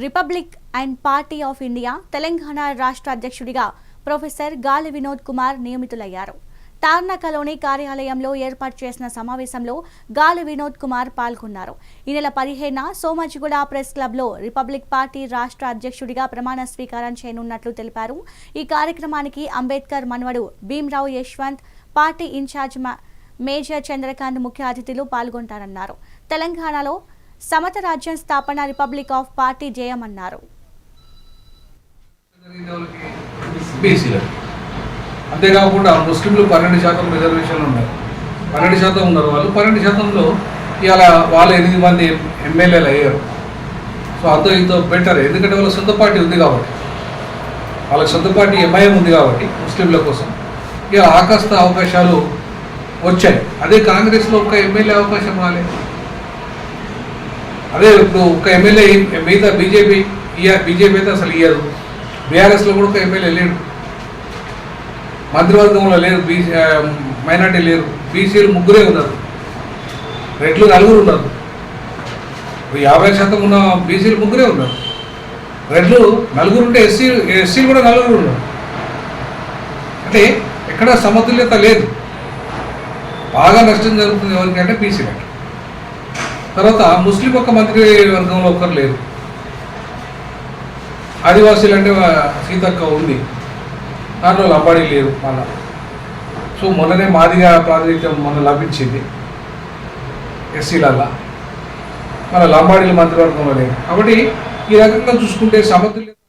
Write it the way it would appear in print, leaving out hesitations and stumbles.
Republic and party of India Telangana రాష్ట్ర అధ్యక్షుడిగా professor గాలి వినోద్ కుమార్ నియమితులయ్యారు. తార్నాకలోని కార్యాలయంలో ఏర్పాటు చేసిన సమావేశంలో గాలి వినోద్ కుమార్ పాల్గొన్నారు. ఈ నెల 15న సోమాజిగూడ ప్రెస్ క్లబ్లో రిపబ్లిక్ పార్టీ రాష్ట్ర అధ్యక్షుడిగా ప్రమాణ స్వీకారం చేయనున్నట్లు తెలిపారు. ఈ కార్యక్రమానికి అంబేద్కర్ మనవడు Bhimrao Yashwant, party incharge major Chandrakant ముఖ్య అతిథులు పాల్గొంటారన్నారు. తెలంగాణలో సమత రాజ్యం స్థాపన రిపబ్లిక్ ఆఫ్ పార్టీ జయమన్నారు. అంతేకాకుండా ముస్లింలు 12% రిజర్వేషన్లు ఉన్నాయి. 12% ఉన్నారు. వాళ్ళు 12%లో ఇవాళ వాళ్ళు 8 మంది ఎమ్మెల్యేలు అయ్యారు. సో అంతో ఇంతో బెటర్, ఎందుకంటే వాళ్ళ సొంత పార్టీ ఉంది కాబట్టి, వాళ్ళకి సొంత పార్టీ ఎంఐఎం ఉంది కాబట్టి ముస్లింల కోసం ఇవాళ ఆకాస్త అవకాశాలు వచ్చాయి. అదే కాంగ్రెస్లో ఒక్క ఎమ్మెల్యే అవకాశం రాలేదు. అదే ఇప్పుడు ఒక ఎమ్మెల్యే మిగతా బీజేపీ అయితే అసలు ఇయ్యదు. బీఆర్ఎస్లో కూడా ఒక ఎమ్మెల్యే లేడు, మంత్రివర్గంలో లేరు, మైనార్టీ లేరు. బీసీలు 3 ఉన్నారు, రెడ్లు 4 ఉన్నారు. 50% ఉన్న బీసీలు 3 ఉన్నారు, రెడ్లు 4 ఉంటే ఎస్సీలు కూడా 4 ఉన్నారు. అంటే ఎక్కడ సమతుల్యత లేదు. బాగా నష్టం జరుగుతుంది ఎవరికంటే బీసీలకి. తర్వాత ముస్లిం ఒక మంత్రి వర్గంలో ఒకరు లేరు. ఆదివాసీలు అంటే సీతక్క ఉంది, దాంట్లో లంబాడీ లేరు మళ్ళా. సో మొన్ననే మాదిగా ప్రాతినిధ్యం లభించింది ఎస్సీలల్లా, మన లంబాడీల మంత్రివర్గంలో లేదు. కాబట్టి ఈ రకంగా చూసుకుంటే సమతుల్యత